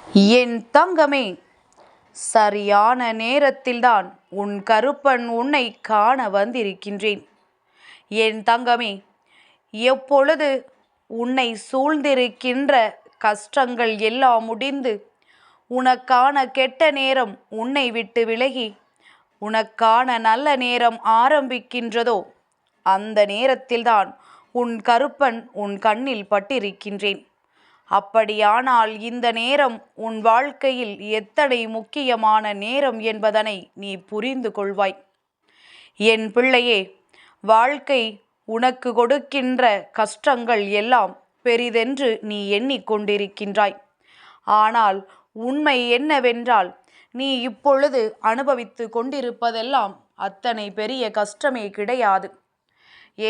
என் தங்கமே, சரியான நேரத்தில்தான் உன் கருப்பன் உன்னை காண வந்திருக்கின்றேன். என் தங்கமே, எப்பொழுது உன்னை சூழ்ந்திருக்கின்ற கஷ்டங்கள் எல்லாம் முடிந்து உனக்கான கெட்ட நேரம் உன்னை விட்டு விலகி உனக்கான நல்ல நேரம் ஆரம்பிக்கின்றதோ அந்த நேரத்தில்தான் உன் கருப்பன் உன் கண்ணில் பட்டிருக்கின்றேன். அப்படியானால் இந்த நேரம் உன் வாழ்க்கையில் எத்தனை முக்கியமான நேரம் என்பதனை நீ புரிந்து கொள்வாய். என் பிள்ளையே, வாழ்க்கை உனக்கு கொடுக்கின்ற கஷ்டங்கள் எல்லாம் பெரிதென்று நீ எண்ணிக்கொண்டிருக்கின்றாய். ஆனால் உண்மை என்னவென்றால், நீ இப்பொழுது அனுபவித்து கொண்டிருப்பதெல்லாம் அத்தனை பெரிய கஷ்டமே கிடையாது.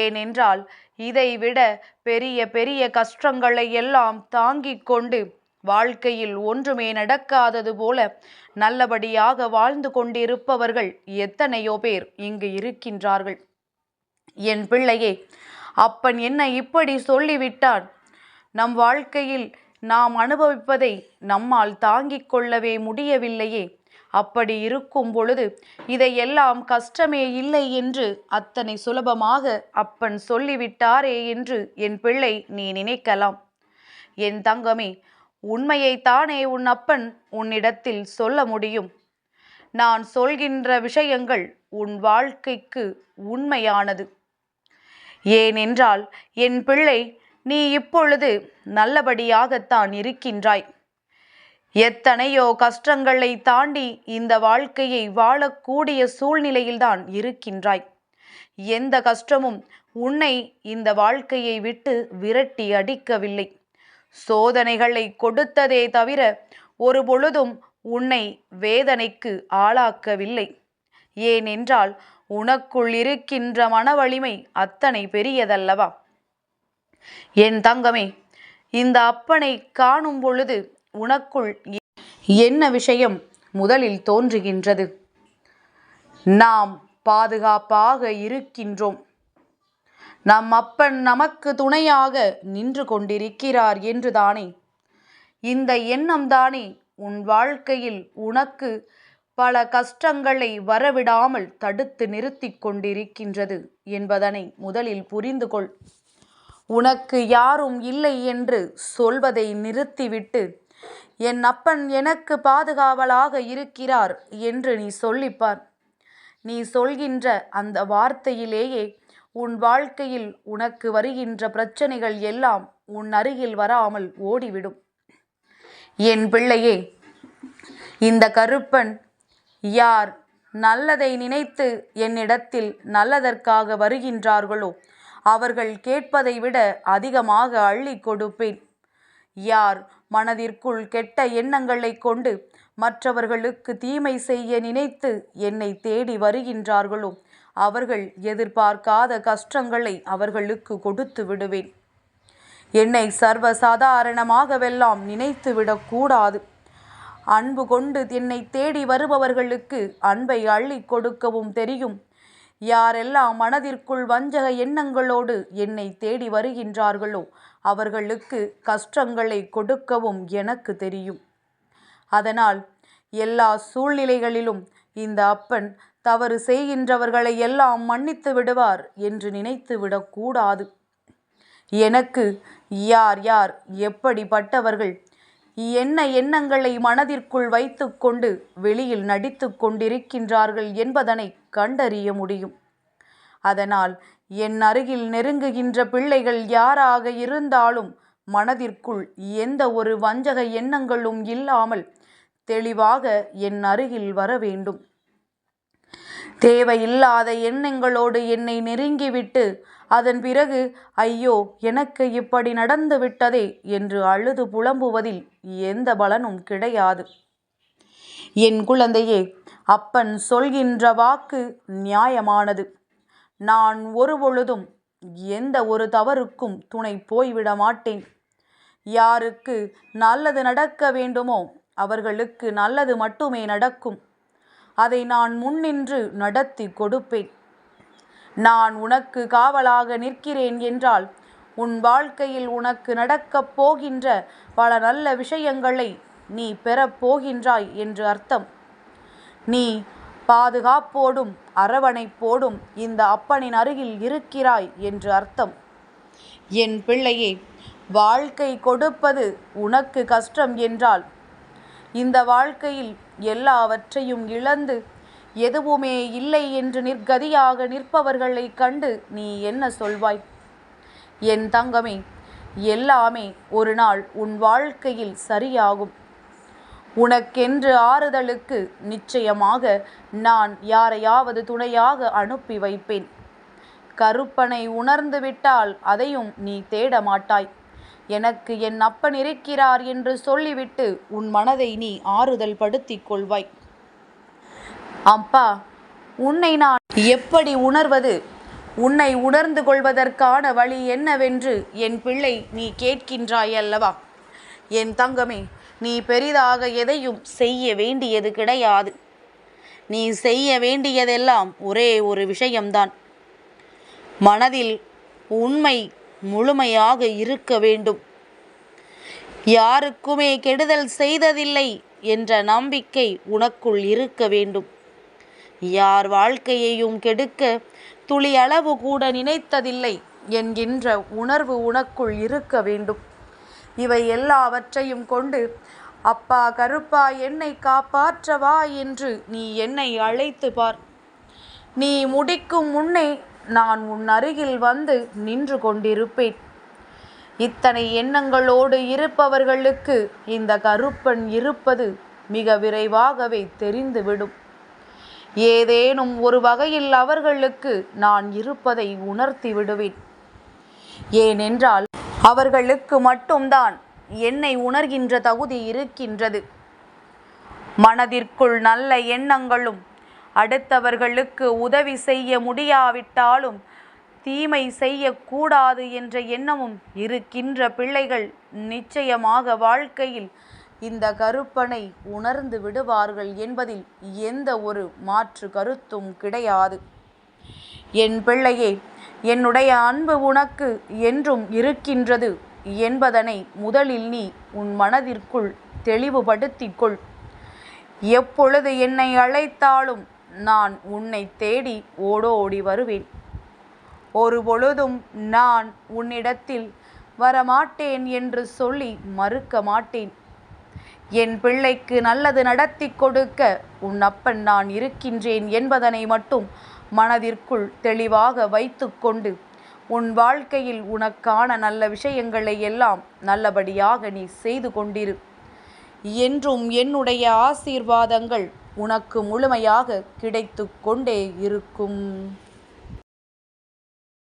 ஏனென்றால் இதைவிட பெரிய பெரிய கஷ்டங்களை எல்லாம் தாங்கிக் கொண்டு வாழ்க்கையில் ஒன்றுமே நடக்காதது போல நல்லபடியாக வாழ்ந்து கொண்டிருப்பவர்கள் எத்தனையோ பேர் இங்கு இருக்கின்றார்கள். என் பிள்ளையே, அப்பன் என்ன இப்படி சொல்லிவிட்டான்? நம் வாழ்க்கையில் நாம் அனுபவிப்பதை நம்மால் தாங்கிக் கொள்ளவே முடியவில்லையே. அப்படி இருக்கும் பொழுது இதையெல்லாம் கஷ்டமே இல்லை என்று அத்தனை சுலபமாக அப்பன் சொல்லிவிட்டாரே என்று என் பிள்ளை நீ நினைக்கலாம். என் தங்கமே, உண்மையைத்தானே உன் அப்பன் உன்னிடத்தில் சொல்ல முடியும். நான் சொல்கின்ற விஷயங்கள் உன் வாழ்க்கைக்கு உண்மையானது. ஏனென்றால் என் பிள்ளை, நீ இப்பொழுது நல்லபடியாகத்தான் இருக்கின்றாய். எத்தனையோ கஷ்டங்களை தாண்டி இந்த வாழ்க்கையை வாழக்கூடிய சூழ்நிலையில்தான் இருக்கின்றாய். எந்த கஷ்டமும் உன்னை இந்த வாழ்க்கையை விட்டு விரட்டி அடிக்கவில்லை. சோதனைகளை கொடுத்ததே தவிர ஒரு பொழுதும் உன்னை வேதனைக்கு ஆளாக்கவில்லை. ஏனென்றால் உனக்குள் இருக்கின்ற மன வலிமை அத்தனை பெரியதல்லவா? என் தங்கமே, இந்த அப்பனை காணும் பொழுது உனக்குள் என்ன விஷயம் முதலில் தோன்றுகின்றது? நாம் பாதுகாப்பாக இருக்கின்றோம், நம் அப்பன் நமக்கு துணையாக நின்று கொண்டிருக்கிறார் என்றுதானே? இந்த எண்ணம் தானே உன் வாழ்க்கையில் உனக்கு பல கஷ்டங்களை வரவிடாமல் தடுத்து நிறுத்தி கொண்டிருக்கின்றது என்பதனை முதலில் புரிந்து கொள். உனக்கு யாரும் இல்லை என்று சொல்வதை நிறுத்திவிட்டு, என் அப்பன் எனக்கு பாதுகாவலாக இருக்கிறார் என்று நீ சொல்லிப்பார். நீ சொல்கின்ற அந்த வார்த்தையிலேயே உன் வாழ்க்கையில் உனக்கு வருகின்ற பிரச்சனைகள் எல்லாம் உன் அருகில் வராமல் ஓடிவிடும். என் பிள்ளையே, இந்த கருப்பன் யார் நல்லதை நினைத்து என்னிடத்தில் நல்லதற்காக வருகின்றார்களோ அவர்கள் கேட்பதை விட அதிகமாக அள்ளி கொடுப்பேன். யார் மனதிற்குள் கெட்ட எண்ணங்களை கொண்டு மற்றவர்களுக்கு தீமை செய்ய நினைத்து என்னை தேடி வருகின்றார்களோ அவர்கள் எதிர்பார்க்காத கஷ்டங்களை அவர்களுக்கு கொடுத்து விடுவேன். என்னை சர்வசாதாரணமாகவெல்லாம் நினைத்து விடக்கூடாது. அன்பு கொண்டு என்னை தேடி வருபவர்களுக்கு அன்பை அள்ளி கொடுக்கவும் தெரியும். யாரெல்லாம் மனதிற்குள் வஞ்சக எண்ணங்களோடு என்னை தேடி வருகின்றார்களோ அவர்களுக்கு கஷ்டங்களை கொடுக்கவும் எனக்கு தெரியும். அதனால் எல்லா சூழ்நிலைகளிலும் இந்த அப்பன் தவறு செய்கின்றவர்களை எல்லாம் மன்னித்து விடுவார் என்று நினைத்து விடக்கூடாது. எனக்கு யார் யார் எப்படிப்பட்டவர்கள் என்ன எண்ணங்களை மனதிற்குள் வைத்து கொண்டு வெளியில் நடித்து கொண்டிருக்கின்றார்கள் என்பதனை கண்டறிய முடியும். அதனால் என் அருகில் நெருங்குகின்ற பிள்ளைகள் யாராக இருந்தாலும் மனதிற்குள் எந்த ஒரு வஞ்சக எண்ணங்களும் இல்லாமல் தெளிவாக என் அருகில் வர வேண்டும். தேவையில்லாத எண்ணங்களோடு என்னை நெருங்கிவிட்டு அதன் பிறகு ஐயோ எனக்கு இப்படி நடந்து விட்டதே என்று அழுது புலம்புவதில் எந்த பலனும் கிடையாது. என் குழந்தையே, அப்பன் சொல்கின்ற வாக்கு நியாயமானது. நான் ஒருபொழுதும் எந்த ஒரு தவறுக்கும் துணை போய்விட மாட்டேன். யாருக்கு நல்லது நடக்க வேண்டுமோ அவர்களுக்கு நல்லது மட்டுமே நடக்கும். அதை நான் முன்னின்று நடத்தி கொடுப்பேன். நான் உனக்கு காவலாக நிற்கிறேன் என்றால் உன் வாழ்க்கையில் உனக்கு நடக்கப் போகின்ற பல நல்ல விஷயங்களை நீ பெறப் போகின்றாய் என்று அர்த்தம். நீ பாதுகாப்போடும் அரவணைப்போடும் இந்த அப்பனின் அருகில் இருக்கிறாய் என்று அர்த்தம். என் பிள்ளையே, வாழ்க்கை கொடுப்பது உனக்கு கஷ்டம் என்றால், இந்த வாழ்க்கையில் எல்லாவற்றையும் இழந்து எதுவுமே இல்லை என்று நிர்கதியாக நிற்பவர்களைக் கண்டு நீ என்ன சொல்வாய்? என் தங்கமே, எல்லாமே ஒரு நாள் உன் வாழ்க்கையில் சரியாகும். உனக்கென்று ஆறுதலுக்கு நிச்சயமாக நான் யாரையாவது துணையாக அனுப்பி வைப்பேன். கருப்பனை உணர்ந்து விட்டால் அதையும் நீ தேட மாட்டாய். எனக்கு என் அப்பன் இருக்கிறார் என்று சொல்லிவிட்டு உன் மனதை நீ ஆறுதல் படுத்திக் கொள்வாய். அப்பா, உன்னை நான் எப்படி உணர்வது? உன்னை உணர்ந்து கொள்வதற்கான வழி என்னவென்று என் பிள்ளை நீ கேட்கின்றாய் அல்லவா? என் தங்கமே, நீ பெரிதாக எதையும் செய்ய வேண்டியது கிடையாது. நீ செய்ய வேண்டியதெல்லாம் ஒரே ஒரு விஷயம்தான். மனதில் உண்மை முழுமையாக இருக்க வேண்டும். யாருக்குமே கெடுதல் செய்ததில்லை என்ற நம்பிக்கை உனக்குள் இருக்க வேண்டும். யார் வாழ்க்கையையும் கெடுக்க துளி அளவு கூட நினைத்ததில்லை என்கின்ற உணர்வு உனக்குள் இருக்க வேண்டும். இவை எல்லாவற்றையும் கொண்டு அப்பா கருப்பா என்னை காப்பாற்றவா என்று நீ என்னை அழைத்து பார். நீ முடிக்கும் முன்னே நான் உன் அருகில் வந்து நின்று கொண்டிருப்பேன். இத்தனை எண்ணங்களோடு இருப்பவர்களுக்கு இந்த கருப்பன் இருப்பது மிக விரைவாகவே தெரிந்துவிடும். ஏதேனும் ஒரு வகையில் அவர்களுக்கு நான் இருப்பதை உணர்த்தி விடுவேன். ஏனென்றால் அவர்களுக்கு மட்டும்தான் என்னை உணர்கின்ற தகுதி இருக்கின்றது. மனதிற்குள் நல்ல எண்ணங்களும், அடுத்தவர்களுக்கு உதவி செய்ய முடியாவிட்டாலும் தீமை செய்யக்கூடாது என்ற எண்ணமும் இருக்கின்ற பிள்ளைகள் நிச்சயமாக வாழ்க்கையில் இந்த கருப்பனை உணர்ந்து விடுவார்கள் என்பதில் எந்த ஒரு மாற்று கருத்தும் கிடையாது. என் பிள்ளையே, என்னுடைய அன்பு உனக்கு என்றும் இருக்கின்றது என்பதனை முதலில் நீ உன் மனதிற்குள் தெளிவுபடுத்திக் கொள். எப்பொழுது என்னை அழைத்தாலும் நான் உன்னை தேடி ஓடோடி வருவேன். ஒரு பொழுதும் நான் உன்னிடத்தில் வரமாட்டேன் என்று சொல்லி மறுக்க மாட்டேன். என் பிள்ளைக்கு நல்லது நடத்தி கொடுக்க உன் அப்பன் நான் இருக்கின்றேன் என்பதனை மட்டும் மனதிற்குள் தெளிவாக வைத்து கொண்டு உன் வாழ்க்கையில் உனக்கான நல்ல விஷயங்களை எல்லாம் நல்லபடியாக நீ செய்து கொண்டிரு. என்றும் என்னுடைய ஆசீர்வாதங்கள் உனக்கு முழுமையாக கிடைத்து கொண்டே இருக்கும்.